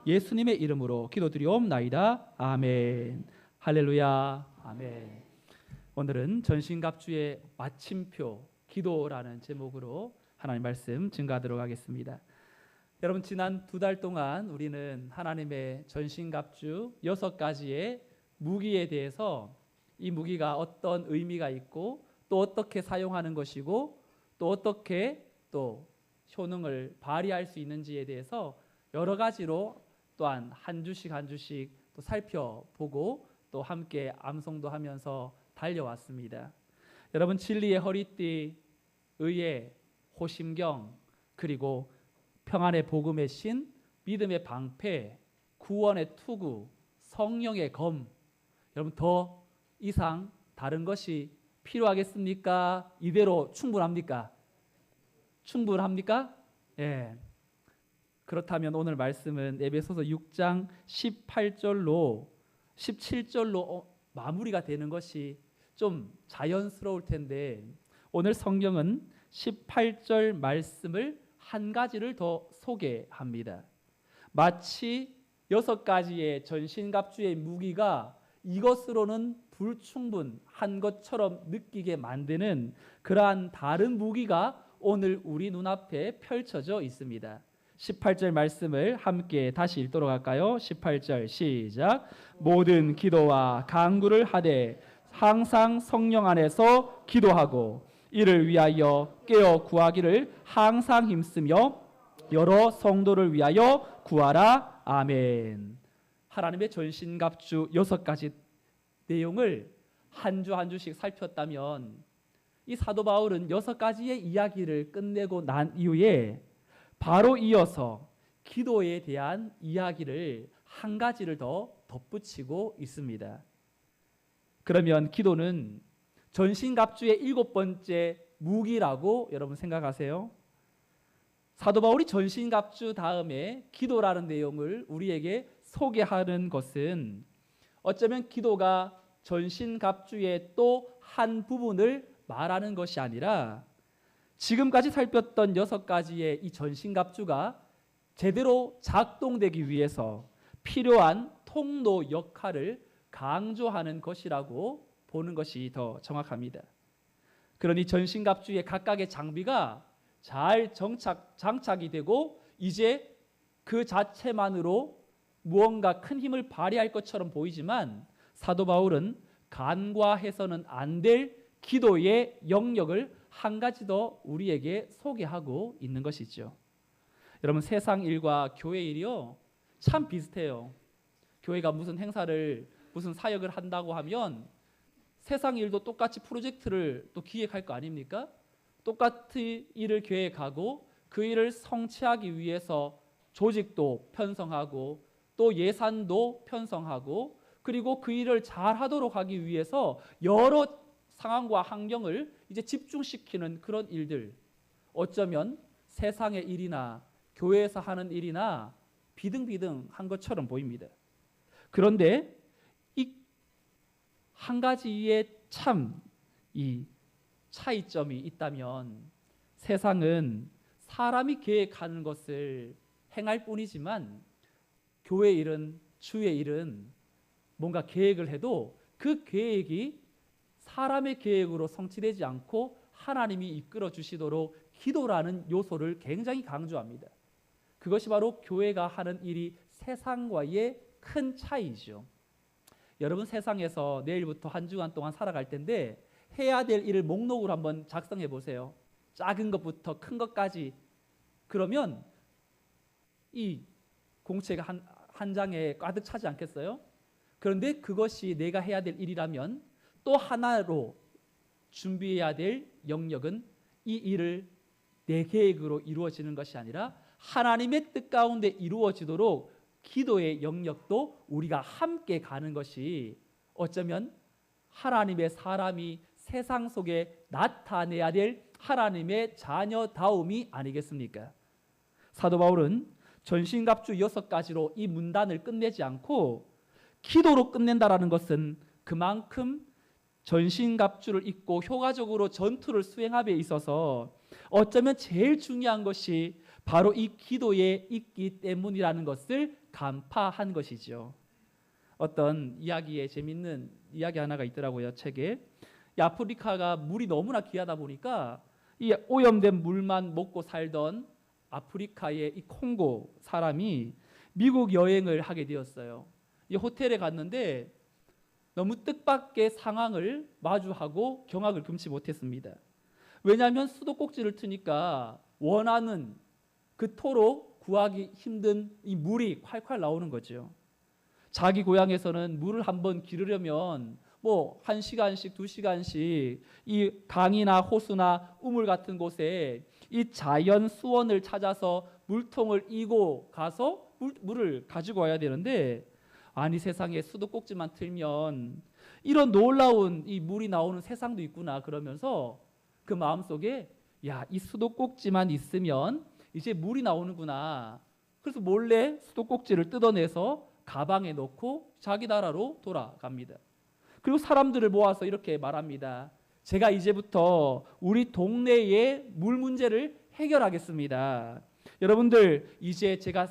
예수님의 이름으로 기도드리옵나이다. 아멘. 할렐루야. 아멘. 오늘은 전신갑주의 마침표 기도라는 제목으로 하나님 말씀 증거하도록 하겠습니다. 여러분, 지난 2달 동안 우리는 하나님의 전신갑주 6가지의 무기에 대해서 이 무기가 어떤 의미가 있고 또 어떻게 사용하는 것이고 또 어떻게 또 효능을 발휘할 수 있는지에 대해서 여러 가지로 또한 한 주씩 한 주씩 또 살펴보고 또 함께 암송도 하면서 달려왔습니다. 여러분, 진리의 허리띠, 의의 호심경, 그리고 평안의 복음의 신, 믿음의 방패, 구원의 투구, 성령의 검, 여러분 더 이상 다른 것이 필요하겠습니까? 이대로 충분합니까? 충분합니까? 예. 그렇다면 오늘 말씀은 에베소서 6장 18절로 17절로 마무리가 되는 것이 좀 자연스러울 텐데, 오늘 성경은 18절 말씀을 한 가지를 더 소개합니다. 마치 6가지의 전신갑주의 무기가 이것으로는 불충분한 것처럼 느끼게 만드는 그러한 다른 무기가 오늘 우리 눈앞에 펼쳐져 있습니다. 18절 말씀을 함께 다시 읽도록 할까요? 18절 시작. 모든 기도와 간구를 하되 항상 성령 안에서 기도하고 이를 위하여 깨어 구하기를 항상 힘쓰며 여러 성도를 위하여 구하라. 아멘. 하나님의 전신갑주 6가지 내용을 한 주 한 주씩 살폈다면 이 사도 바울은 6가지의 이야기를 끝내고 난 이후에 바로 이어서 기도에 대한 이야기를 한 가지를 더 덧붙이고 있습니다. 그러면 기도는 전신갑주의 7번째 무기라고 여러분 생각하세요? 사도 바울이 전신갑주 다음에 기도라는 내용을 우리에게 소개하는 것은 어쩌면 기도가 전신갑주의 또 한 부분을 말하는 것이 아니라 지금까지 살폈던 6가지의 이 전신갑주가 제대로 작동되기 위해서 필요한 통로 역할을 강조하는 것이라고 보는 것이 더 정확합니다. 그러니 전신갑주의 각각의 장비가 잘 장착이 되고 이제 그 자체만으로 무언가 큰 힘을 발휘할 것처럼 보이지만 사도 바울은 간과해서는 안 될 기도의 영역을 한 가지 더 우리에게 소개하고 있는 것이죠. 여러분, 세상 일과 교회 일이요 참 비슷해요. 교회가 무슨 행사를 무슨 사역을 한다고 하면 세상 일도 똑같이 프로젝트를 또 기획할 거 아닙니까? 똑같이 일을 계획하고 그 일을 성취하기 위해서 조직도 편성하고 또 예산도 편성하고 그리고 그 일을 잘 하도록 하기 위해서 여러 상황과 환경을 이제 집중시키는 그런 일들, 어쩌면 세상의 일이나 교회에서 하는 일이나 비등비등한 것처럼 보입니다. 그런데 이 한 가지의 참 이 차이점이 있다면 세상은 사람이 계획하는 것을 행할 뿐이지만 교회 일은, 주의 일은 뭔가 계획을 해도 그 계획이 사람의 계획으로 성취되지 않고 하나님이 이끌어 주시도록 기도라는 요소를 굉장히 강조합니다. 그것이 바로 교회가 하는 일이 세상과의 큰 차이죠. 여러분, 세상에서 내일부터 한 주간 동안 살아갈 텐데 해야 될 일을 목록으로 한번 작성해 보세요. 작은 것부터 큰 것까지. 그러면 이 공책가 한 장에 가득 차지 않겠어요? 그런데 그것이 내가 해야 될 일이라면 또 하나로 준비해야 될 영역은 이 일을 내 계획으로 이루어지는 것이 아니라 하나님의 뜻 가운데 이루어지도록 기도의 영역도 우리가 함께 가는 것이 어쩌면 하나님의 사람이 세상 속에 나타내야 될 하나님의 자녀다움이 아니겠습니까? 사도 바울은 전신갑주 6가지로 이 문단을 끝내지 않고 기도로 끝낸다라는 것은 그만큼 전신갑주를 입고 효과적으로 전투를 수행함에 있어서 어쩌면 제일 중요한 것이 바로 이 기도에 있기 때문이라는 것을 간파한 것이죠. 어떤 이야기에 재밌는 이야기 하나가 있더라고요. 책에. 이 아프리카가 물이 너무나 귀하다 보니까 이 오염된 물만 먹고 살던 아프리카의 이 콩고 사람이 미국 여행을 하게 되었어요. 이 호텔에 갔는데 너무 뜻밖의 상황을 마주하고 경악을 금치 못했습니다. 왜냐하면 수도꼭지를 트니까 원하는 그토록 구하기 힘든 이 물이 콸콸 나오는 거죠. 자기 고향에서는 물을 한번 기르려면 뭐 1시간씩 2시간씩 이 강이나 호수나 우물 같은 곳에 이 자연 수원을 찾아서 물통을 이고 가서 물을 가지고 와야 되는데, 아니 세상에 수도꼭지만 틀면 이런 놀라운 이 물이 나오는 세상도 있구나 그러면서 그 마음속에 야, 이 수도꼭지만 있으면 이제 물이 나오는구나. 그래서 몰래 수도꼭지를 뜯어내서 가방에 넣고 자기 나라로 돌아갑니다. 그리고 사람들을 모아서 이렇게 말합니다. 제가 이제부터 우리 동네의 물 문제를 해결하겠습니다. 여러분들, 이제 제가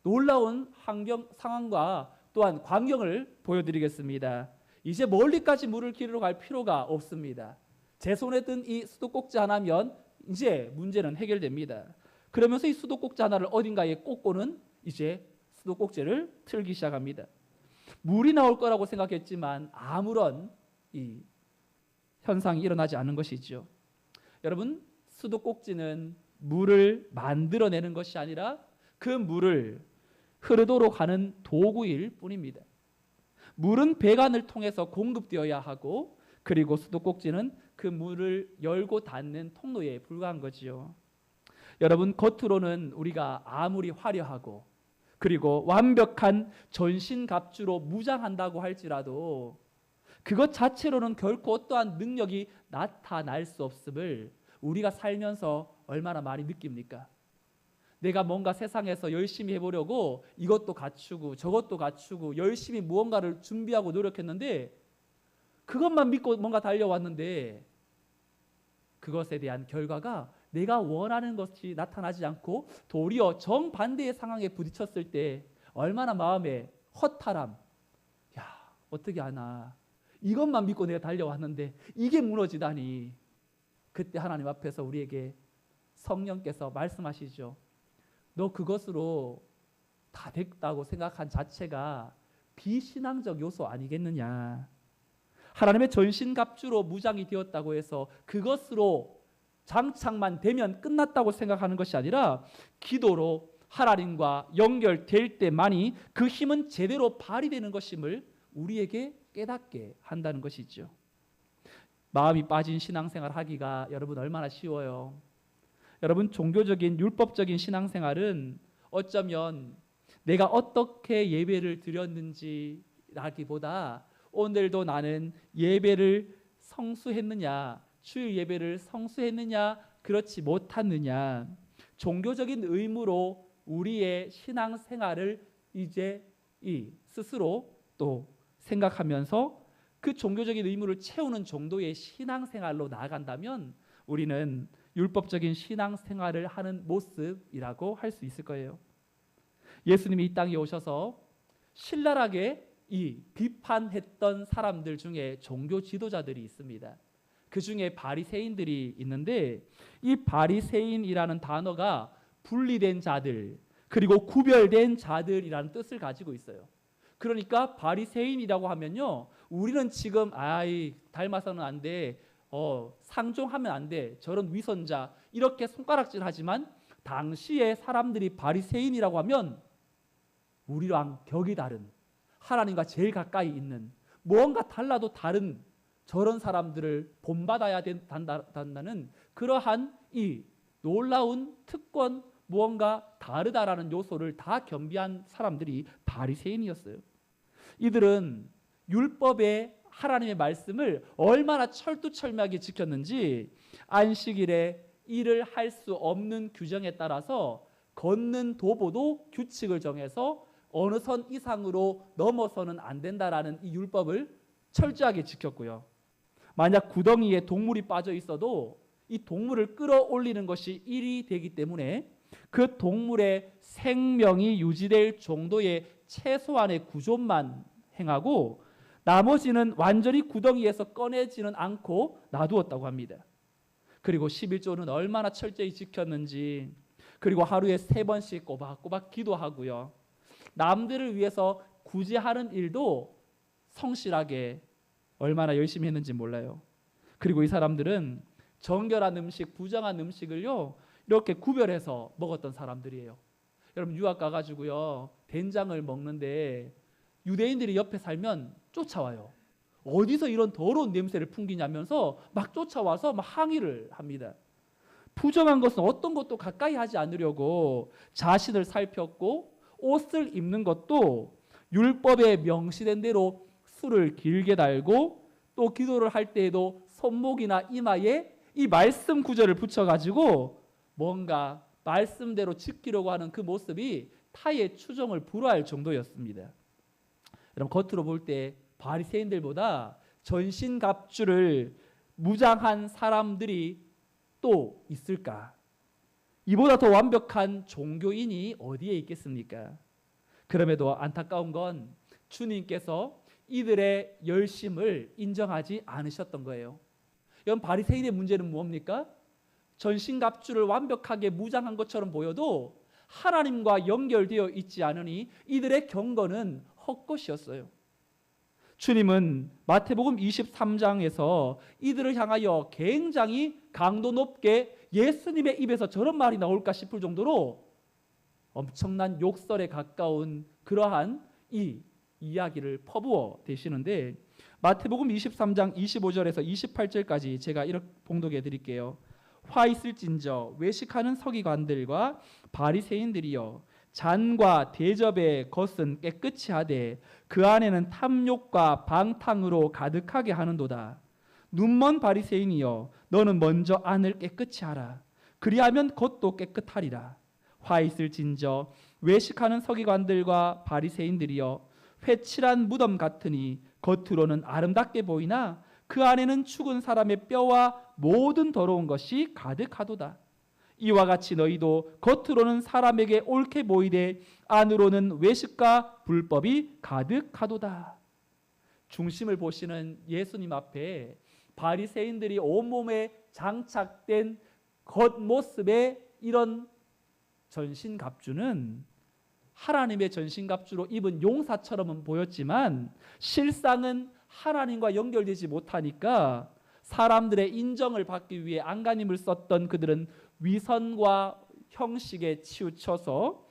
놀라운 환경 상황과 또한 광경을 보여드리겠습니다. 이제 멀리까지 물을 기르러 갈 필요가 없습니다. 제 손에 든 이 수도꼭지 하나면 이제 문제는 해결됩니다. 그러면서 이 수도꼭지 하나를 어딘가에 꽂고는 이제 수도꼭지를 틀기 시작합니다. 물이 나올 거라고 생각했지만 아무런 이 현상이 일어나지 않은 것이죠. 여러분, 수도꼭지는 물을 만들어내는 것이 아니라 그 물을 흐르도록 하는 도구일 뿐입니다. 물은 배관을 통해서 공급되어야 하고, 그리고 수도꼭지는 그 물을 열고 닫는 통로에 불과한 거지요. 여러분, 겉으로는 우리가 아무리 화려하고 그리고 완벽한 전신갑주로 무장한다고 할지라도 그것 자체로는 결코 어떠한 능력이 나타날 수 없음을 우리가 살면서 얼마나 많이 느낍니까? 내가 뭔가 세상에서 열심히 해보려고 이것도 갖추고 저것도 갖추고 열심히 무언가를 준비하고 노력했는데, 그것만 믿고 뭔가 달려왔는데 그것에 대한 결과가 내가 원하는 것이 나타나지 않고 도리어 정반대의 상황에 부딪혔을 때 얼마나 마음에 허탈함, 야, 어떻게 하나, 이것만 믿고 내가 달려왔는데 이게 무너지다니. 그때 하나님 앞에서 우리에게 성령께서 말씀하시죠. 너 그것으로 다 됐다고 생각한 자체가 비신앙적 요소 아니겠느냐. 하나님의 전신갑주로 무장이 되었다고 해서 그것으로 장착만 되면 끝났다고 생각하는 것이 아니라 기도로 하나님과 연결될 때만이 그 힘은 제대로 발휘되는 것임을 우리에게 깨닫게 한다는 것이죠. 마음이 빠진 신앙생활 하기가 여러분 얼마나 쉬워요. 여러분, 종교적인 율법적인 신앙생활은 어쩌면 내가 어떻게 예배를 드렸는지라기보다 오늘도 나는 예배를 성수했느냐, 주일 예배를 성수했느냐, 그렇지 못했느냐, 종교적인 의무로 우리의 신앙생활을 이제 스스로 또 생각하면서 그 종교적인 의무를 채우는 정도의 신앙생활로 나아간다면 우리는 율법적인 신앙생활을 하는 모습이라고 할 수 있을 거예요. 예수님이 이 땅에 오셔서 신랄하게 비판했던 사람들 중에 종교 지도자들이 있습니다. 그 중에 바리새인들이 있는데, 이 바리새인이라는 단어가 분리된 자들 그리고 구별된 자들이라는 뜻을 가지고 있어요. 그러니까 바리새인이라고 하면요, 우리는 지금 닮아서는 안 돼, 상종하면 안 돼, 저런 위선자 이렇게 손가락질하지만 당시에 사람들이 바리새인이라고 하면 우리랑 격이 다른, 하나님과 제일 가까이 있는, 무언가 달라도 다른 저런 사람들을 본받아야 된다는 그러한 이 놀라운 특권, 무언가 다르다라는 요소를 다 겸비한 사람들이 바리새인이었어요. 이들은 율법의 하나님의 말씀을 얼마나 철두철미하게 지켰는지 안식일에 일을 할 수 없는 규정에 따라서 걷는 도보도 규칙을 정해서 어느 선 이상으로 넘어서는 안 된다라는 이 율법을 철저하게 지켰고요. 만약 구덩이에 동물이 빠져 있어도 이 동물을 끌어올리는 것이 일이 되기 때문에 그 동물의 생명이 유지될 정도의 최소한의 구조만 행하고 나머지는 완전히 구덩이에서 꺼내지는 않고 놔두었다고 합니다. 그리고 11조는 얼마나 철저히 지켰는지, 그리고 하루에 3번씩 꼬박꼬박 기도하고요. 남들을 위해서 굳이 하는 일도 성실하게 얼마나 열심히 했는지 몰라요. 그리고 이 사람들은 정결한 음식, 부정한 음식을요 이렇게 구별해서 먹었던 사람들이에요. 여러분 유학 가가지고요 된장을 먹는데 유대인들이 옆에 살면 쫓아와요. 어디서 이런 더러운 냄새를 풍기냐면서 막 쫓아와서 막 항의를 합니다. 부정한 것은 어떤 것도 가까이 하지 않으려고 자신을 살폈고, 옷을 입는 것도 율법에 명시된 대로 술을 길게 달고, 또 기도를 할 때에도 손목이나 이마에 이 말씀 구절을 붙여가지고 뭔가 말씀대로 지키려고 하는 그 모습이 타의 추종을 불허할 정도였습니다. 여러분 겉으로 볼 때 바리새인들보다 전신갑주를 무장한 사람들이 또 있을까? 이보다 더 완벽한 종교인이 어디에 있겠습니까? 그럼에도 안타까운 건 주님께서 이들의 열심을 인정하지 않으셨던 거예요. 이건 바리새인의 문제는 뭡니까? 전신갑주를 완벽하게 무장한 것처럼 보여도 하나님과 연결되어 있지 않으니 이들의 경건은 헛것이었어요. 주님은 마태복음 23장에서 이들을 향하여 굉장히 강도 높게 예수님의 입에서 저런 말이 나올까 싶을 정도로 엄청난 욕설에 가까운 그러한 이 이야기를 퍼부어 대시는데, 마태복음 23장 25절에서 28절까지 제가 이렇게 봉독해 드릴게요. 화 있을진저 외식하는 서기관들과 바리새인들이여, 잔과 대접의 것은 깨끗이 하되 그 안에는 탐욕과 방탕으로 가득하게 하는도다. 눈먼 바리새인이여, 너는 먼저 안을 깨끗이 하라. 그리하면 겉도 깨끗하리라. 화 있을진저 외식하는 서기관들과 바리새인들이여, 회칠한 무덤 같으니 겉으로는 아름답게 보이나 그 안에는 죽은 사람의 뼈와 모든 더러운 것이 가득하도다. 이와 같이 너희도 겉으로는 사람에게 옳게 보이되 안으로는 외식과 불법이 가득하도다. 중심을 보시는 예수님 앞에 바리새인들이 온몸에 장착된 겉모습의 이런 전신갑주는 하나님의 전신갑주로 입은 용사처럼은 보였지만 실상은 하나님과 연결되지 못하니까 사람들의 인정을 받기 위해 안간힘을 썼던 그들은 위선과 형식에 치우쳐서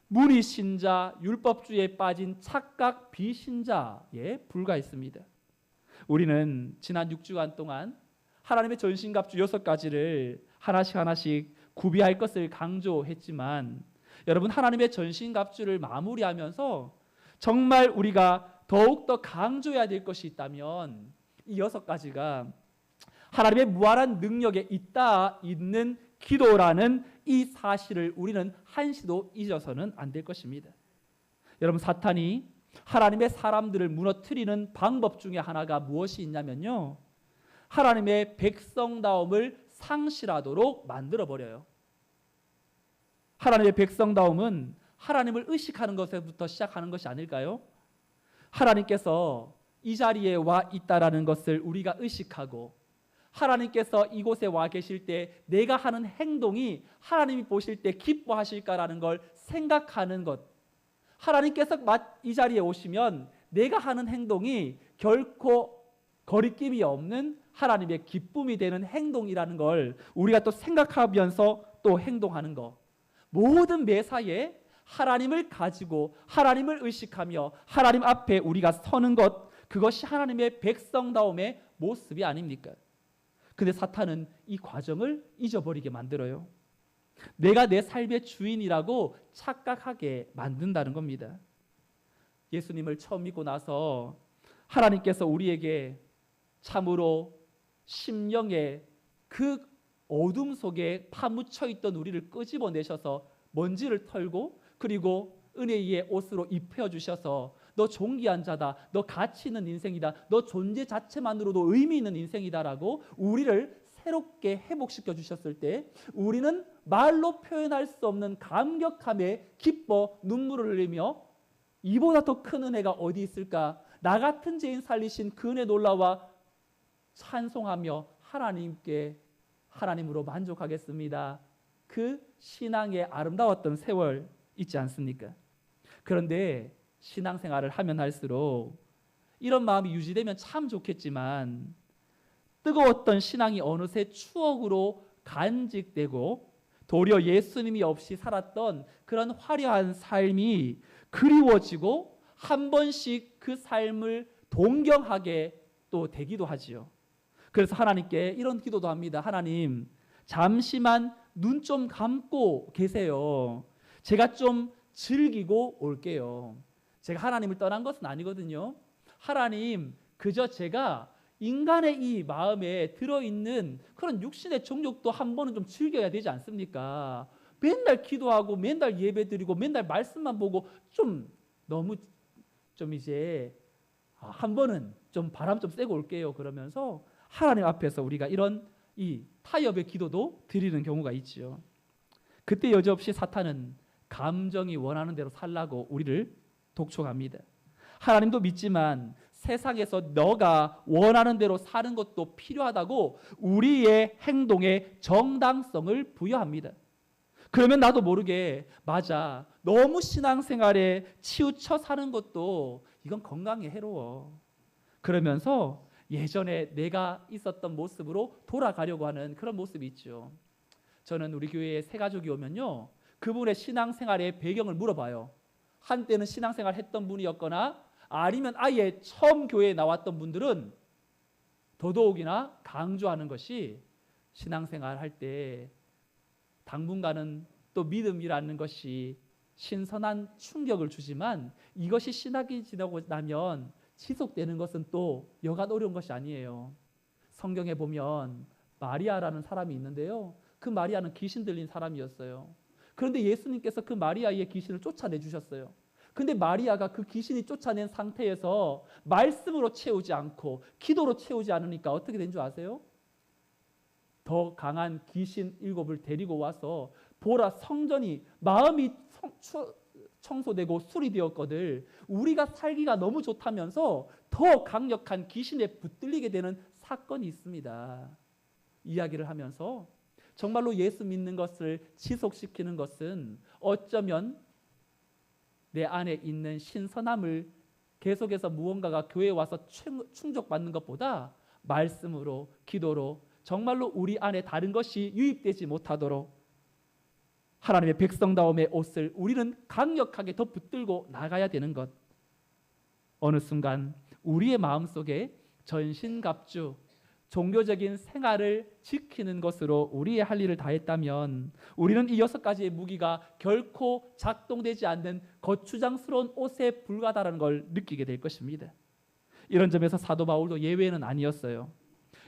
무리신자, 율법주의에 빠진 착각 비신자에 불과했습니다. 우리는 지난 6주간 동안 하나님의 전신갑주 6가지를 하나씩 구비할 것을 강조했지만, 여러분 하나님의 전신갑주를 마무리하면서 정말 우리가 더욱더 강조해야 될 것이 있다면 이 6가지가 하나님의 무한한 능력에 있는 기도라는 이 사실을 우리는 한시도 잊어서는 안 될 것입니다. 여러분 사탄이 하나님의 사람들을 무너뜨리는 방법 중에 하나가 무엇이 있냐면요, 하나님의 백성다움을 상실하도록 만들어버려요. 하나님의 백성다움은 하나님을 의식하는 것에부터 시작하는 것이 아닐까요? 하나님께서 이 자리에 와 있다라는 것을 우리가 의식하고, 하나님께서 이곳에 와 계실 때 내가 하는 행동이 하나님이 보실 때 기뻐하실까라는 걸 생각하는 것, 하나님께서 이 자리에 오시면 내가 하는 행동이 결코 거리낌이 없는 하나님의 기쁨이 되는 행동이라는 걸 우리가 또 생각하면서 또 행동하는 것, 모든 매사에 하나님을 가지고 하나님을 의식하며 하나님 앞에 우리가 서는 것, 그것이 하나님의 백성다움의 모습이 아닙니까? 근데 사탄은 이 과정을 잊어버리게 만들어요. 내가 내 삶의 주인이라고 착각하게 만든다는 겁니다. 예수님을 처음 믿고 나서 하나님께서 우리에게 참으로 심령의 그 어둠 속에 파묻혀 있던 우리를 끄집어내셔서 먼지를 털고, 그리고 은혜의 옷으로 입혀주셔서 너 존귀한 자다, 너 가치 있는 인생이다, 너 존재 자체만으로도 의미 있는 인생이다라고 우리를 새롭게 회복시켜 주셨을 때 우리는 말로 표현할 수 없는 감격함에 기뻐 눈물을 흘리며 이보다 더 큰 은혜가 어디 있을까? 나 같은 죄인 살리신 그 은혜 놀라와 찬송하며 하나님으로 만족하겠습니다. 그 신앙의 아름다웠던 세월 있지 않습니까? 그런데 신앙생활을 하면 할수록 이런 마음이 유지되면 참 좋겠지만 뜨거웠던 신앙이 어느새 추억으로 간직되고 도리어 예수님이 없이 살았던 그런 화려한 삶이 그리워지고 한 번씩 그 삶을 동경하게 또 되기도 하지요. 그래서 하나님께 이런 기도도 합니다. 하나님, 잠시만 눈 좀 감고 계세요. 제가 좀 즐기고 올게요. 제가 하나님을 떠난 것은 아니거든요. 하나님, 그저 제가 인간의 이 마음에 들어있는 그런 육신의 정욕도 한 번은 좀 즐겨야 되지 않습니까? 맨날 기도하고 맨날 예배드리고 맨날 말씀만 보고 너무 이제 한 번은 좀 바람 좀 쐬고 올게요. 그러면서 하나님 앞에서 우리가 이런 이 타협의 기도도 드리는 경우가 있지요. 그때 여지없이 사탄은 감정이 원하는 대로 살라고 우리를 독촉합니다. 하나님도 믿지만 세상에서 너가 원하는 대로 사는 것도 필요하다고 우리의 행동에 정당성을 부여합니다. 그러면 나도 모르게 맞아, 너무 신앙생활에 치우쳐 사는 것도 이건 건강에 해로워. 그러면서 예전에 내가 있었던 모습으로 돌아가려고 하는 그런 모습이 있죠. 저는 우리 교회에 새 가족이 오면요, 그분의 신앙생활의 배경을 물어봐요. 한때는 신앙생활 했던 분이었거나 아니면 아예 처음 교회에 나왔던 분들은 더더욱이나 강조하는 것이 신앙생활 할 때 당분간은 또 믿음이라는 것이 신선한 충격을 주지만 이것이 신학이 지나고 나면 지속되는 것은 또 여간 어려운 것이 아니에요. 성경에 보면 마리아라는 사람이 있는데요, 그 마리아는 귀신 들린 사람이었어요. 그런데 예수님께서 그 마리아의 귀신을 쫓아내 주셨어요. 근데 마리아가 그 귀신이 쫓아낸 상태에서 말씀으로 채우지 않고 기도로 채우지 않으니까 어떻게 된 줄 아세요? 더 강한 귀신 7을 데리고 와서 보라, 성전이 마음이 청소되고 수리되었거늘 우리가 살기가 너무 좋다면서 더 강력한 귀신에 붙들리게 되는 사건이 있습니다. 이야기를 하면서 정말로 예수 믿는 것을 지속시키는 것은 어쩌면 내 안에 있는 신선함을 계속해서 무언가가 교회에 와서 충족받는 것보다 말씀으로, 기도로 정말로 우리 안에 다른 것이 유입되지 못하도록 하나님의 백성다움의 옷을 우리는 강력하게 더 붙들고 나가야 되는 것. 어느 순간 우리의 마음속에 전신갑주, 종교적인 생활을 지키는 것으로 우리의 할 일을 다했다면 우리는 이 6가지의 무기가 결코 작동되지 않는 거추장스러운 옷에 불과하다는 걸 느끼게 될 것입니다. 이런 점에서 사도 바울도 예외는 아니었어요.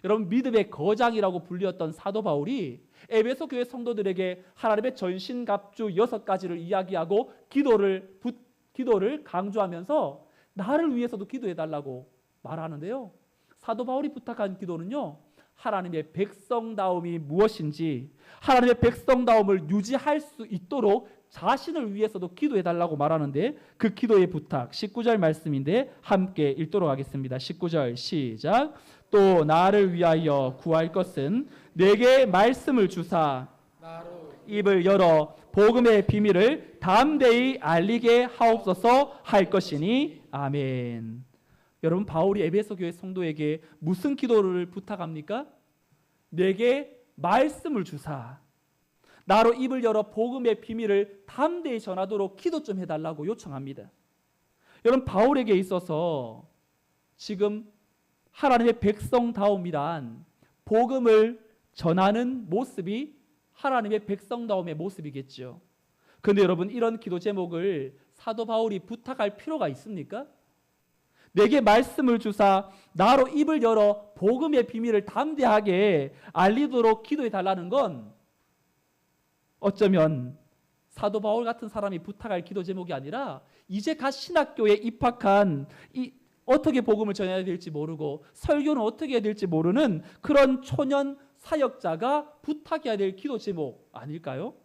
여러분, 믿음의 거장이라고 불렸던 사도 바울이 에베소 교회 성도들에게 하나님의 전신갑주 6가지를 이야기하고 기도를 강조하면서 나를 위해서도 기도해달라고 말하는데요, 사도 바울이 부탁한 기도는요, 하나님의 백성다움이 무엇인지, 하나님의 백성다움을 유지할 수 있도록 자신을 위해서도 기도해달라고 말하는데, 그 기도의 부탁 19절 말씀인데 함께 읽도록 하겠습니다. 19절 시작. 또 나를 위하여 구할 것은 내게 말씀을 주사 입을 열어 복음의 비밀을 담대히 알리게 하옵소서 할 것이니 아멘. 여러분, 바울이 에베소 교회 성도에게 무슨 기도를 부탁합니까? 내게 말씀을 주사, 나로 입을 열어 복음의 비밀을 담대히 전하도록 기도 좀 해달라고 요청합니다. 여러분, 바울에게 있어서 지금 하나님의 백성다움이란 복음을 전하는 모습이 하나님의 백성다움의 모습이겠죠. 그런데 여러분, 이런 기도 제목을 사도 바울이 부탁할 필요가 있습니까? 내게 말씀을 주사 나로 입을 열어 복음의 비밀을 담대하게 알리도록 기도해 달라는 건 어쩌면 사도 바울 같은 사람이 부탁할 기도 제목이 아니라 이제 갓 신학교에 입학한 어떻게 복음을 전해야 될지 모르고 설교는 어떻게 해야 될지 모르는 그런 초년 사역자가 부탁해야 될 기도 제목 아닐까요?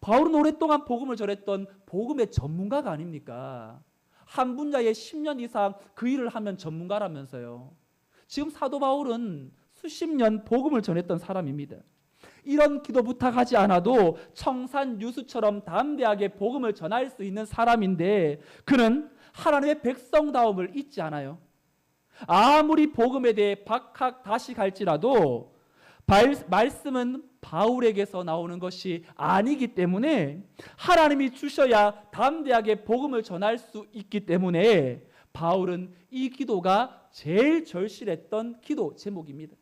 바울은 오랫동안 복음을 전했던 복음의 전문가가 아닙니까? 한 분야에 10년 이상 그 일을 하면 전문가라면서요. 지금 사도 바울은 수십 년 복음을 전했던 사람입니다. 이런 기도 부탁하지 않아도 청산 유수처럼 담대하게 복음을 전할 수 있는 사람인데 그는 하나님의 백성다움을 잊지 않아요. 아무리 복음에 대해 박학다식할지라도 말씀은 바울에게서 나오는 것이 아니기 때문에 하나님이 주셔야 담대하게 복음을 전할 수 있기 때문에 바울은 이 기도가 제일 절실했던 기도 제목입니다.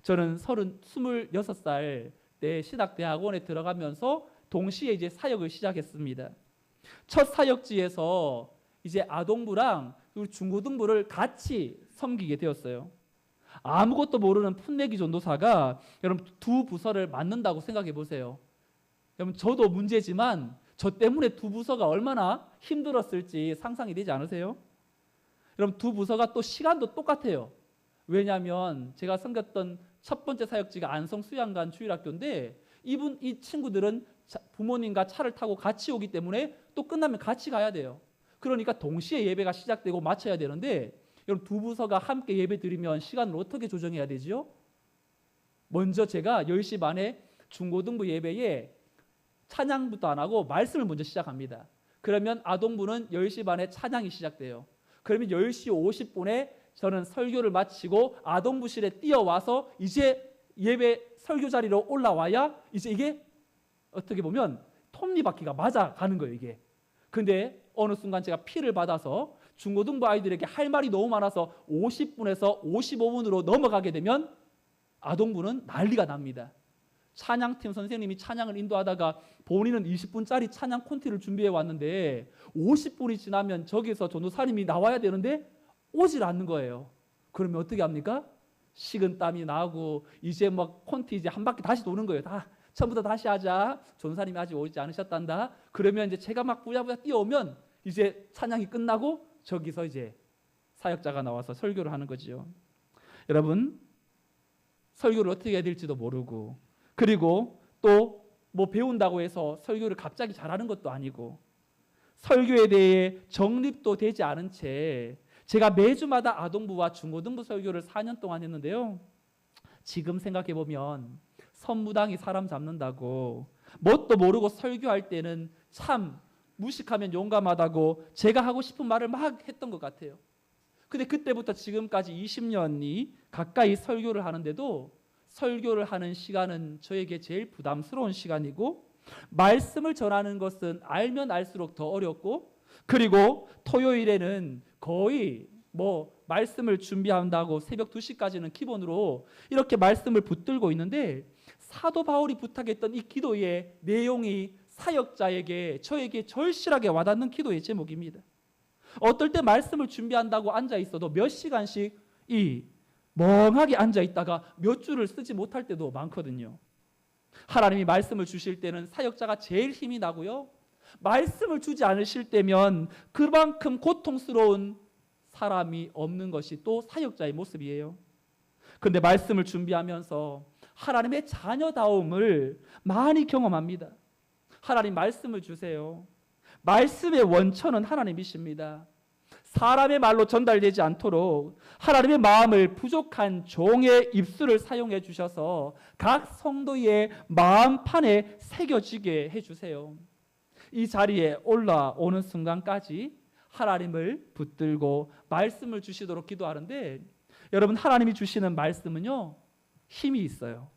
저는 26살 때 신학대학원에 들어가면서 동시에 이제 사역을 시작했습니다. 첫 사역지에서 이제 아동부랑 중고등부를 같이 섬기게 되었어요. 아무것도 모르는 풋내기 전도사가 여러분 두 부서를 맡는다고 생각해 보세요. 여러분 저도 문제지만 저 때문에 두 부서가 얼마나 힘들었을지 상상이 되지 않으세요? 여러분 두 부서가 또 시간도 똑같아요. 왜냐하면 제가 섬겼던 첫 번째 사역지가 안성 수양관 주일학교인데 이 친구들은 부모님과 차를 타고 같이 오기 때문에 또 끝나면 같이 가야 돼요. 그러니까 동시에 예배가 시작되고 마쳐야 되는데 여러분 두 부서가 함께 예배 드리면 시간을 어떻게 조정해야 되죠? 먼저 제가 10시 반에 중고등부 예배에 찬양부터 안 하고 말씀을 먼저 시작합니다. 그러면 아동부는 10시 반에 찬양이 시작돼요. 그러면 10시 50분에 저는 설교를 마치고 아동부실에 뛰어와서 이제 예배 설교 자리로 올라와야 이제 이게 어떻게 보면 톱니바퀴가 맞아가는 거예요 이게. 근데 어느 순간 제가 피를 받아서 중고등부 아이들에게 할 말이 너무 많아서 50분에서 55분으로 넘어가게 되면 아동부는 난리가 납니다. 찬양팀 선생님이 찬양을 인도하다가 본인은 20분짜리 찬양 콘티를 준비해 왔는데 50분이 지나면 저기서 전도사님이 나와야 되는데 오질 않는 거예요. 그러면 어떻게 합니까? 식은 땀이 나고 이제 막 콘티 이제 한 바퀴 다시 도는 거예요. 다 처음부터 다시 하자. 전도사님이 아직 오지 않으셨단다. 그러면 이제 제가 막 부랴부랴 뛰어오면 이제 찬양이 끝나고 저기서 이제 사역자가 나와서 설교를 하는 거죠. 여러분 설교를 어떻게 해야 될지도 모르고 그리고 또 뭐 배운다고 해서 설교를 갑자기 잘하는 것도 아니고 설교에 대해 정립도 되지 않은 채 제가 매주마다 아동부와 중고등부 설교를 4년 동안 했는데요. 지금 생각해 보면 선무당이 사람 잡는다고 뭣도 모르고 설교할 때는 참 무식하면 용감하다고 제가 하고 싶은 말을 막 했던 것 같아요. 근데 그때부터 지금까지 20년이 가까이 설교를 하는데도 설교를 하는 시간은 저에게 제일 부담스러운 시간이고 말씀을 전하는 것은 알면 알수록 더 어렵고 그리고 토요일에는 거의 뭐 말씀을 준비한다고 새벽 2시까지는 기본으로 이렇게 말씀을 붙들고 있는데 사도 바울이 부탁했던 이 기도의 내용이 사역자에게 저에게 절실하게 와닿는 기도의 제목입니다. 어떨 때 말씀을 준비한다고 앉아 있어도 몇 시간씩 멍하게 앉아 있다가 몇 줄을 쓰지 못할 때도 많거든요. 하나님이 말씀을 주실 때는 사역자가 제일 힘이 나고요. 말씀을 주지 않으실 때면 그만큼 고통스러운 사람이 없는 것이 또 사역자의 모습이에요. 그런데 말씀을 준비하면서 하나님의 자녀다움을 많이 경험합니다. 하나님 말씀을 주세요. 말씀의 원천은 하나님이십니다. 사람의 말로 전달되지 않도록 하나님의 마음을 부족한 종의 입술을 사용해 주셔서 각 성도의 마음판에 새겨지게 해주세요. 이 자리에 올라오는 순간까지 하나님을 붙들고 말씀을 주시도록 기도하는데 여러분 하나님이 주시는 말씀은요 힘이 있어요.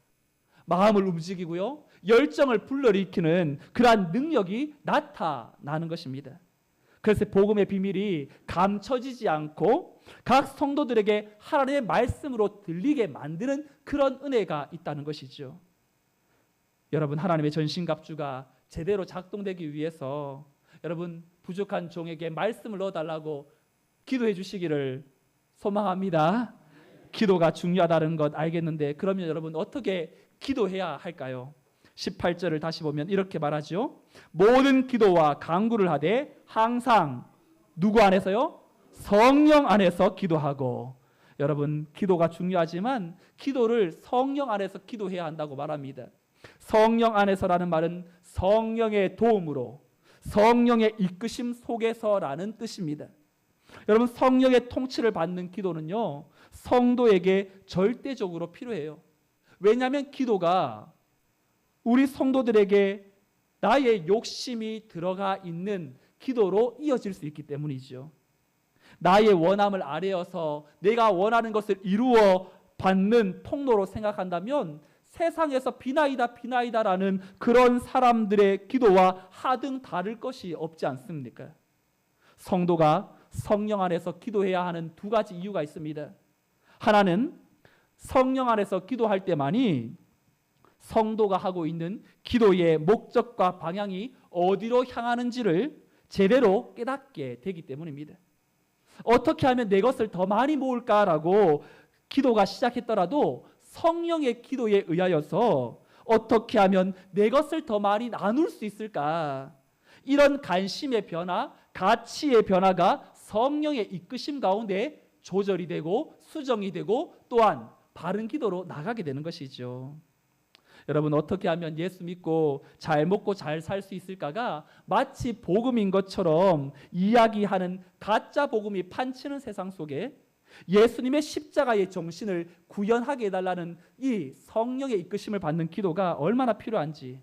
마음을 움직이고요 열정을 불러일으키는 그러한 능력이 나타나는 것입니다. 그래서 복음의 비밀이 감춰지지 않고 각 성도들에게 하나님의 말씀으로 들리게 만드는 그런 은혜가 있다는 것이죠. 여러분 하나님의 전신갑주가 제대로 작동되기 위해서 여러분 부족한 종에게 말씀을 넣어달라고 기도해 주시기를 소망합니다. 기도가 중요하다는 것 알겠는데 그러면 여러분 어떻게 기도해야 할까요? 18절을 다시 보면 이렇게 말하죠. 모든 기도와 간구를 하되 항상 누구 안에서요? 성령 안에서 기도하고. 여러분, 기도가 중요하지만 기도를 성령 안에서 기도해야 한다고 말합니다. 성령 안에서라는 말은 성령의 도움으로, 성령의 이끄심 속에서라는 뜻입니다. 여러분, 성령의 통치를 받는 기도는요, 성도에게 절대적으로 필요해요. 왜냐하면 기도가 우리 성도들에게 나의 욕심이 들어가 있는 기도로 이어질 수 있기 때문이죠. 나의 원함을 아뢰어서 내가 원하는 것을 이루어 받는 통로로 생각한다면 세상에서 비나이다라는 그런 사람들의 기도와 하등 다를 것이 없지 않습니까? 성도가 성령 안에서 기도해야 하는 두 가지 이유가 있습니다. 하나는 성령 안에서 기도할 때만이 성도가 하고 있는 기도의 목적과 방향이 어디로 향하는지를 제대로 깨닫게 되기 때문입니다. 어떻게 하면 내 것을 더 많이 모을까라고 기도가 시작했더라도 성령의 기도에 의하여서 어떻게 하면 내 것을 더 많이 나눌 수 있을까? 이런 관심의 변화, 가치의 변화가 성령의 이끄심 가운데 조절이 되고 수정이 되고 또한 바른 기도로 나가게 되는 것이죠. 여러분, 어떻게 하면 예수 믿고 잘 먹고 잘 살 수 있을까가 마치 복음인 것처럼 이야기하는 가짜 복음이 판치는 세상 속에 예수님의 십자가의 정신을 구현하게 해달라는 이 성령의 이끄심을 받는 기도가 얼마나 필요한지,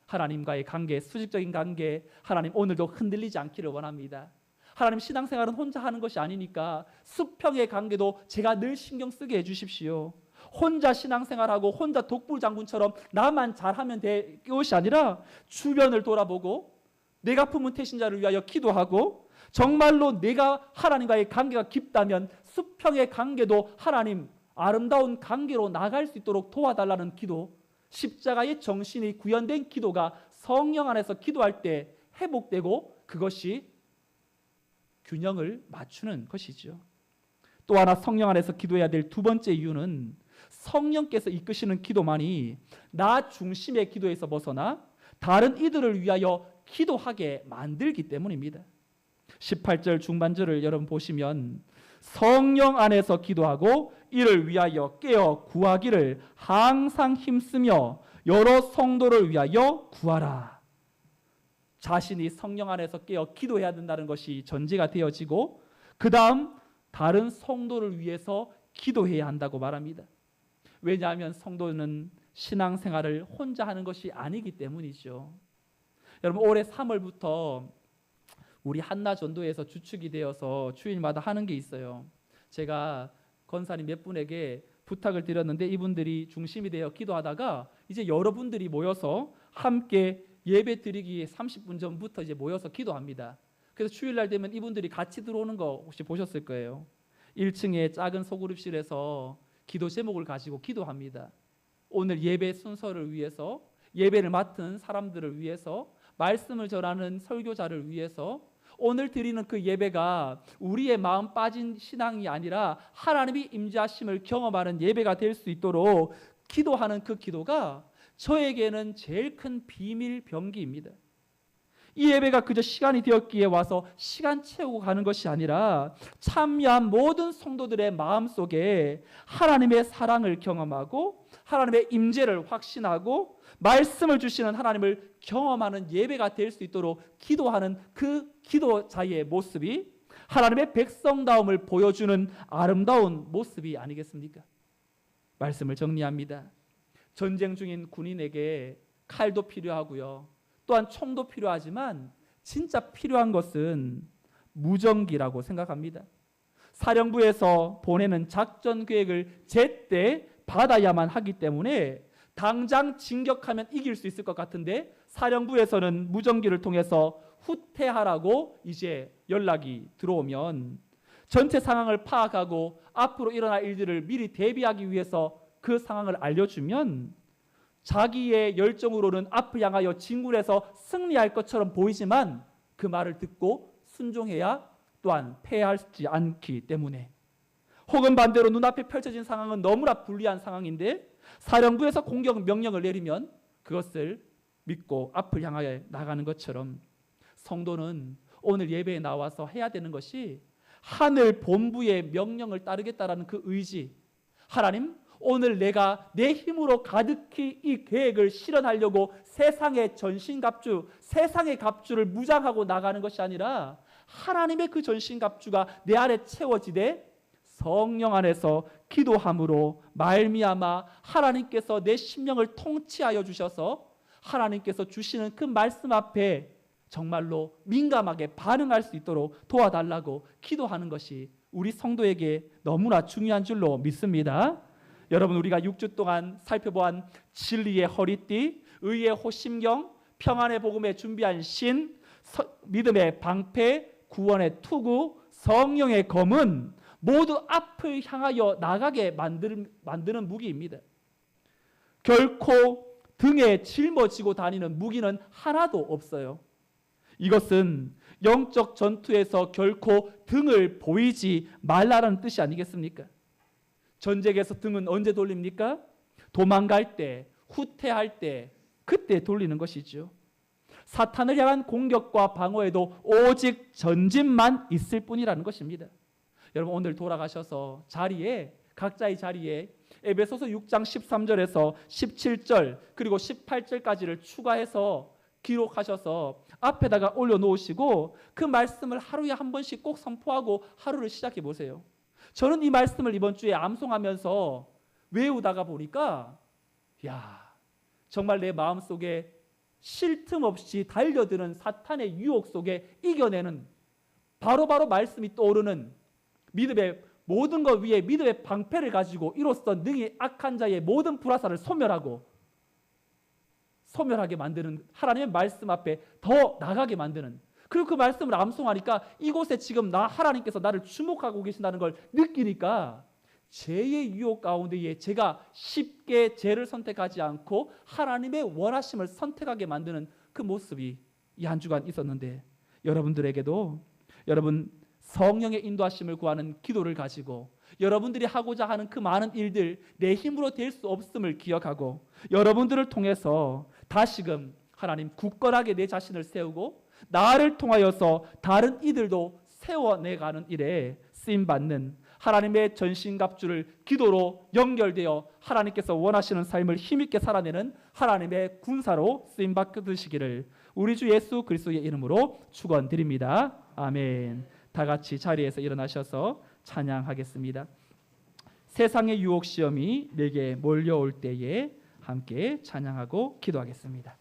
하나님과의 관계, 수직적인 관계, 하나님 오늘도 흔들리지 않기를 원합니다. 하나님, 신앙생활은 혼자 하는 것이 아니니까 수평의 관계도 제가 늘 신경 쓰게 해주십시오. 혼자 신앙생활하고 혼자 독불장군처럼 나만 잘하면 될 것이 아니라 주변을 돌아보고 내가 품은 태신자를 위하여 기도하고, 정말로 내가 하나님과의 관계가 깊다면 수평의 관계도 하나님 아름다운 관계로 나갈 수 있도록 도와달라는 기도, 십자가의 정신이 구현된 기도가 성령 안에서 기도할 때 회복되고 그것이 균형을 맞추는 것이죠. 또 하나 성령 안에서 기도해야 될 두 번째 이유는 성령께서 이끄시는 기도만이 나 중심의 기도에서 벗어나 다른 이들을 위하여 기도하게 만들기 때문입니다. 18절 중반절을 여러분 보시면 성령 안에서 기도하고 이를 위하여 깨어 구하기를 항상 힘쓰며 여러 성도를 위하여 구하라. 자신이 성령 안에서 깨어 기도해야 된다는 것이 전제가 되어지고 그 다음 다른 성도를 위해서 기도해야 한다고 말합니다. 왜냐하면 성도는 신앙생활을 혼자 하는 것이 아니기 때문이죠. 여러분, 올해 3월부터 우리 한나전도에서 주축이 되어서 주일마다 하는 게 있어요. 제가 권사님 몇 분에게 부탁을 드렸는데 이분들이 중심이 되어 기도하다가 이제 여러분들이 모여서 함께 예배 드리기 30분 전부터 이제 모여서 기도합니다. 그래서 주일날 되면 이분들이 같이 들어오는 거 혹시 보셨을 거예요. 1층에 작은 소그룹실에서 기도 제목을 가지고 기도합니다. 오늘 예배 순서를 위해서, 예배를 맡은 사람들을 위해서, 말씀을 전하는 설교자를 위해서, 오늘 드리는 그 예배가 우리의 마음 빠진 신앙이 아니라 하나님이 임재하심을 경험하는 예배가 될 수 있도록 기도하는 그 기도가 저에게는 제일 큰 비밀 병기입니다. 이 예배가 그저 시간이 되었기에 와서 시간 채우고 가는 것이 아니라 참여한 모든 성도들의 마음속에 하나님의 사랑을 경험하고 하나님의 임재를 확신하고 말씀을 주시는 하나님을 경험하는 예배가 될 수 있도록 기도하는 그 기도자의 모습이 하나님의 백성다움을 보여주는 아름다운 모습이 아니겠습니까? 말씀을 정리합니다. 전쟁 중인 군인에게 칼도 필요하고요, 또한 총도 필요하지만 진짜 필요한 것은 무전기라고 생각합니다. 사령부에서 보내는 작전 계획을 제때 받아야만 하기 때문에 당장 진격하면 이길 수 있을 것 같은데 사령부에서는 무전기를 통해서 후퇴하라고 이제 연락이 들어오면 전체 상황을 파악하고 앞으로 일어날 일들을 미리 대비하기 위해서 그 상황을 알려주면 자기의 열정으로는 앞을 향하여 진군해서 승리할 것처럼 보이지만 그 말을 듣고 순종해야 또한 패하지 않기 때문에, 혹은 반대로 눈앞에 펼쳐진 상황은 너무나 불리한 상황인데 사령부에서 공격 명령을 내리면 그것을 믿고 앞을 향하여 나가는 것처럼 성도는 오늘 예배에 나와서 해야 되는 것이 하늘 본부의 명령을 따르겠다라는 그 의지. 하나님, 오늘 내가 내 힘으로 가득히 이 계획을 실현하려고 세상의 전신갑주, 세상의 갑주를 무장하고 나가는 것이 아니라 하나님의 그 전신갑주가 내 안에 채워지되 성령 안에서 기도함으로 말미암아 하나님께서 내 심령을 통치하여 주셔서 하나님께서 주시는 그 말씀 앞에 정말로 민감하게 반응할 수 있도록 도와달라고 기도하는 것이 우리 성도에게 너무나 중요한 줄로 믿습니다. 여러분, 우리가 6주 동안 살펴보한 진리의 허리띠, 의의 호심경, 평안의 복음에 준비한 신, 믿음의 방패, 구원의 투구, 성령의 검은 모두 앞을 향하여 나가게 만드는 무기입니다. 결코 등에 짊어지고 다니는 무기는 하나도 없어요. 이것은 영적 전투에서 결코 등을 보이지 말라는 뜻이 아니겠습니까? 전쟁에서 등은 언제 돌립니까? 도망갈 때, 후퇴할 때, 그때 돌리는 것이죠. 사탄을 향한 공격과 방어에도 오직 전진만 있을 뿐이라는 것입니다. 여러분, 오늘 돌아가셔서 각자의 자리에 에베소서 6장 13절에서 17절 그리고 18절까지를 추가해서 기록하셔서 앞에다가 올려놓으시고 그 말씀을 하루에 한 번씩 꼭 선포하고 하루를 시작해 보세요. 저는 이 말씀을 이번 주에 암송하면서 외우다가 보니까 정말 내 마음속에 쉴 틈 없이 달려드는 사탄의 유혹 속에 이겨내는 바로바로 말씀이 떠오르는 믿음의 모든 것 위에 믿음의 방패를 가지고 이로써 능히 악한 자의 모든 불화살을 소멸하게 만드는 하나님의 말씀 앞에 더 나가게 만드는, 그리고 그 말씀을 암송하니까 이곳에 지금 하나님께서 나를 주목하고 계신다는 걸 느끼니까 죄의 유혹 가운데에 제가 쉽게 죄를 선택하지 않고 하나님의 원하심을 선택하게 만드는 그 모습이 이 한 주간 있었는데, 여러분들에게도 여러분 성령의 인도하심을 구하는 기도를 가지고 여러분들이 하고자 하는 그 많은 일들 내 힘으로 될 수 없음을 기억하고 여러분들을 통해서 다시금 하나님 굳건하게 내 자신을 세우고 나를 통하여서 다른 이들도 세워내가는 일에 쓰임받는 하나님의 전신갑주를 기도로 연결되어 하나님께서 원하시는 삶을 힘있게 살아내는 하나님의 군사로 쓰임받으시기를 우리 주 예수 그리스도의 이름으로 축원드립니다. 아멘. 다 같이 자리에서 일어나셔서 찬양하겠습니다. 세상의 유혹 시험이 내게 몰려올 때에 함께 찬양하고 기도하겠습니다.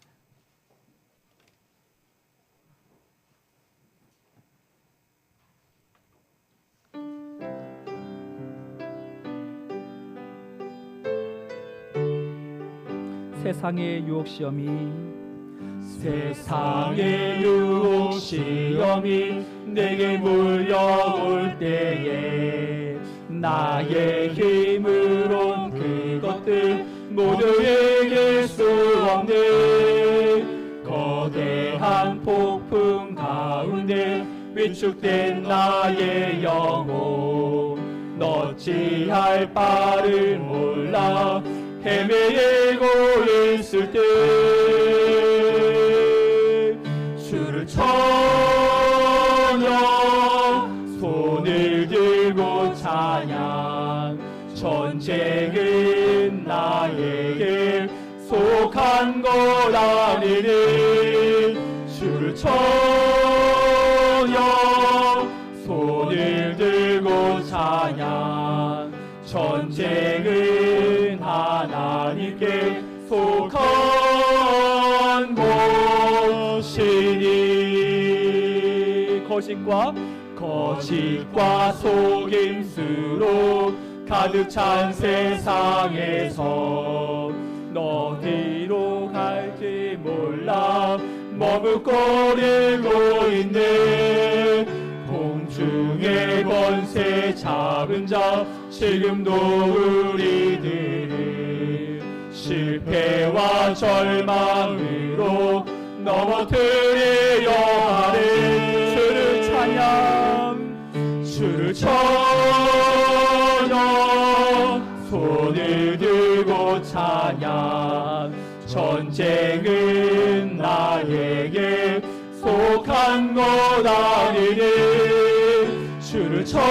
세상의 유혹 시험이 내게 몰려올 때에 나의 힘으론 그것들 모두 이길 수 없는 거대한 폭풍 가운데 위축된 나의 영혼 어찌할 바를 몰라 헤매고 있을 때 주를 찾아 손을 들고 찬양 전쟁은 나에게 속한 것 아니니 주를 찾아 손을 들고 찬양 전쟁은 하나님께 속한 것이니 거짓과 속임수로 가득 찬 세상에서 어디로 갈지 몰라 머뭇거리고 있는 공중의 권세 잡은 자 지금도 우리들을 실패와 절망으로 넘어뜨리려 하는 주를 찬양 손을 들고 찬양 전쟁은 나에게 속한 것 아니니 주를 찬양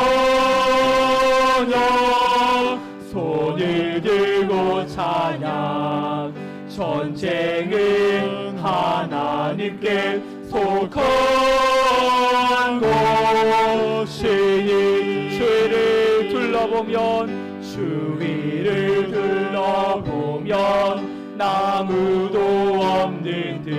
전쟁은 하나님께 속한 것이니 주위를 둘러보면 아무도 없는 듯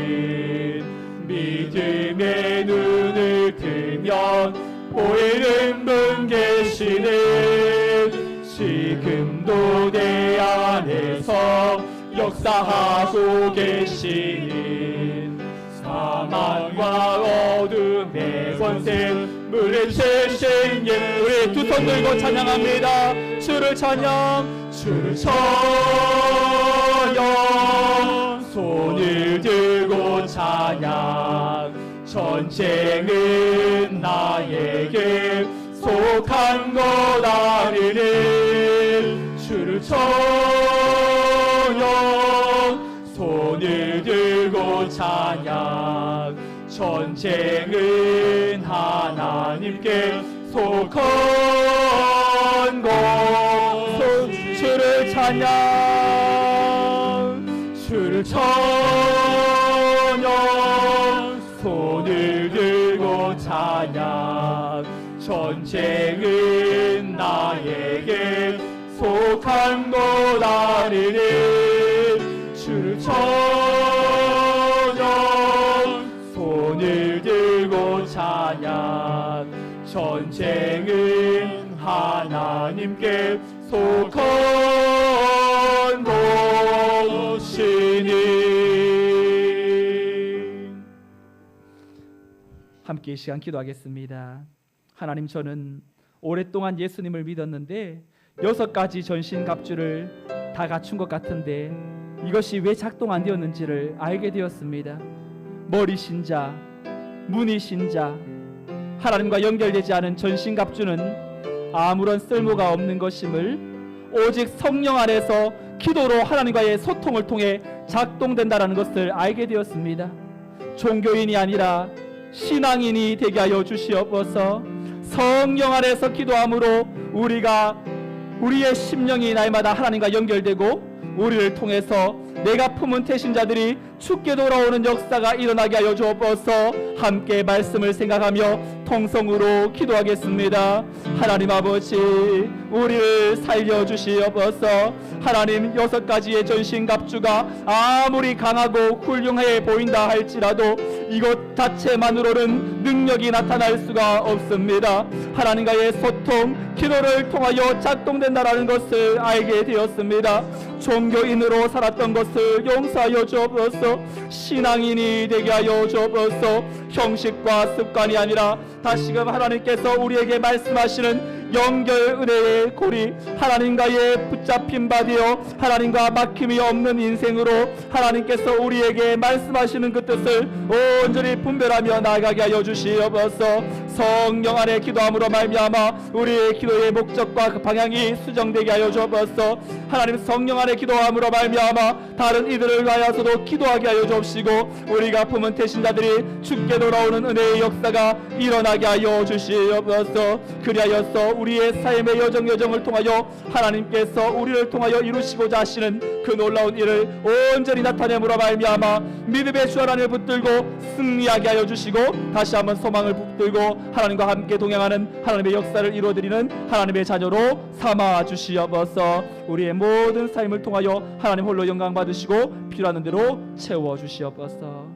믿음의 눈을 뜨면 보이는 분 계시는 지금도 내 안에서 역사하고 계시는 사망과 어둠의 권세 물리치신 예 우리 두 손 들고 찬양합니다. 주를 찬양 주를 찬양 손을 들고 찬양 전쟁은 나에게 속한 것 아니니 주를 찬양 손을 들고 찬양 전쟁은 하나님께 속한 것 주를 찬양 주를 찬양 손을 들고 찬양 전쟁은 나에게 속한 것 아니니 주를 찬양 손을 들고 찬양 전쟁은 하나님께 속한 것이니. 함께 이 시간 기도하겠습니다. 하나님, 저는 오랫동안 예수님을 믿었는데 6가지 전신갑주를 다 갖춘 것 같은데 이것이 왜 작동 안 되었는지를 알게 되었습니다. 머리 신자, 문이 신자, 하나님과 연결되지 않은 전신갑주는 아무런 쓸모가 없는 것임을 오직 성령 안에서 기도로 하나님과의 소통을 통해 작동된다는 것을 알게 되었습니다. 종교인이 아니라 신앙인이 되게 하여 주시옵소서. 성령 안에서 기도함으로 우리의 심령이 날마다 하나님과 연결되고 우리를 통해서 내가 품은 태신자들이 죽게 돌아오는 역사가 일어나게 하여 주옵소서. 함께 말씀을 생각하며 통성으로 기도하겠습니다. 하나님 아버지, 우리를 살려주시옵소서. 하나님, 6가지의 전신갑주가 아무리 강하고 훌륭해 보인다 할지라도 이것 자체만으로는 능력이 나타날 수가 없습니다. 하나님과의 소통, 기도를 통하여 작동된다는 것을 알게 되었습니다. 종교인으로 살았던 것을 용서하여 주옵소서. 신앙인이 되게 하여 주옵소서. 형식과 습관이 아니라 다시금 하나님께서 우리에게 말씀하시는 연결 은혜의 고리, 하나님과의 붙잡힌 바 되어 하나님과 막힘이 없는 인생으로 하나님께서 우리에게 말씀하시는 그 뜻을 온전히 분별하며 나아가게 하여 주시옵소서. 성령 안에 기도함으로 말미암아 우리의 기도의 목적과 그 방향이 수정되게 하여 주옵소서. 하나님, 성령 안에 기도함으로 말미암아 다른 이들을 위하여서도 기도하게 하여 주옵시고 우리가 품은 태신자들이 죽게 돌아오는 은혜의 역사가 일어나게 하여 주시옵소서. 그리하여서 우리의 삶의 여정을 통하여 하나님께서 우리를 통하여 이루시고자 하시는 그 놀라운 일을 온전히 나타내므로 말미암아 믿음의 주 하나님을 붙들고 승리하게 하여 주시고 다시 한번 소망을 붙들고 하나님과 함께 동행하는 하나님의 역사를 이루어드리는 하나님의 자녀로 삼아 주시옵소서. 우리의 모든 삶을 통하여 하나님 홀로 영광 받으시고 필요한 대로 채워 주시옵소서.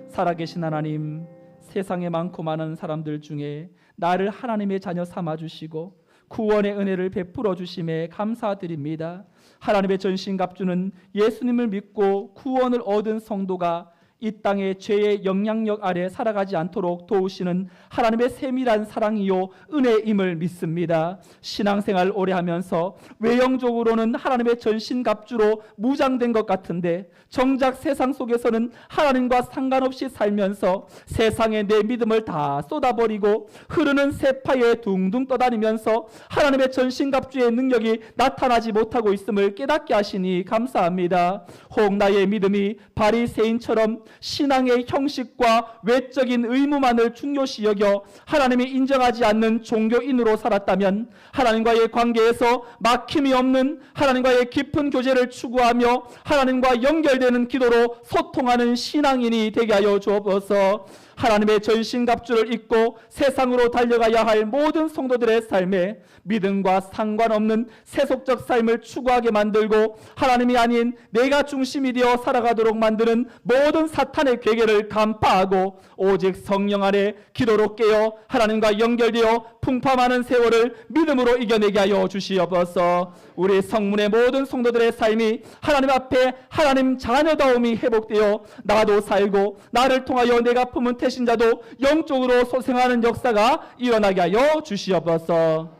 살아계신 하나님, 세상에 많고 많은 사람들 중에 나를 하나님의 자녀 삼아주시고 구원의 은혜를 베풀어 주심에 감사드립니다. 하나님의 전신갑주는 예수님을 믿고 구원을 얻은 성도가 이 땅의 죄의 영향력 아래 살아가지 않도록 도우시는 하나님의 세밀한 사랑이요 은혜임을 믿습니다. 신앙생활 오래 하면서 외형적으로는 하나님의 전신갑주로 무장된 것 같은데 정작 세상 속에서는 하나님과 상관없이 살면서 세상에 내 믿음을 다 쏟아버리고 흐르는 세파에 둥둥 떠다니면서 하나님의 전신갑주의 능력이 나타나지 못하고 있음을 깨닫게 하시니 감사합니다. 혹 나의 믿음이 바리새인처럼 신앙의 형식과 외적인 의무만을 중요시 여겨 하나님이 인정하지 않는 종교인으로 살았다면 하나님과의 관계에서 막힘이 없는 하나님과의 깊은 교제를 추구하며 하나님과 연결되는 기도로 소통하는 신앙인이 되게 하여 주옵소서. 하나님의 전신갑주를 입고 세상으로 달려가야 할 모든 성도들의 삶에 믿음과 상관없는 세속적 삶을 추구하게 만들고 하나님이 아닌 내가 중심이 되어 살아가도록 만드는 모든 사탄의 괴계를 간파하고 오직 성령 안에 기도로 깨어 하나님과 연결되어 풍파많은 세월을 믿음으로 이겨내게 하여 주시옵소서. 우리 성문의 모든 성도들의 삶이 하나님 앞에 하나님 자녀다움이 회복되어 나도 살고 나를 통하여 내가 품은 태신자도 영적으로 소생하는 역사가 일어나게 하여 주시옵소서.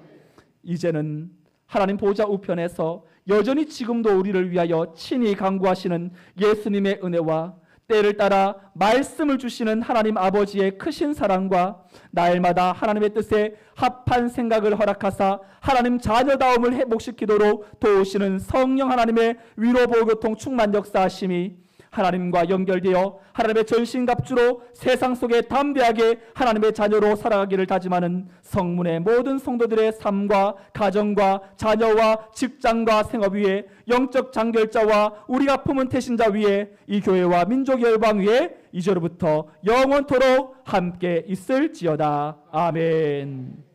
이제는 하나님 보좌 우편에서 여전히 지금도 우리를 위하여 친히 간구하시는 예수님의 은혜와 때를 따라 말씀을 주시는 하나님 아버지의 크신 사랑과 날마다 하나님의 뜻에 합한 생각을 허락하사 하나님 자녀다움을 회복시키도록 도우시는 성령 하나님의 위로 보고통 충만 역사하심이 하나님과 연결되어 하나님의 전신갑주로 세상 속에 담대하게 하나님의 자녀로 살아가기를 다짐하는 성문의 모든 성도들의 삶과 가정과 자녀와 직장과 생업 위에 영적 장결자와 우리가 품은 태신자 위에 이 교회와 민족 열방 위에 이제로부터 영원토록 함께 있을지어다. 아멘.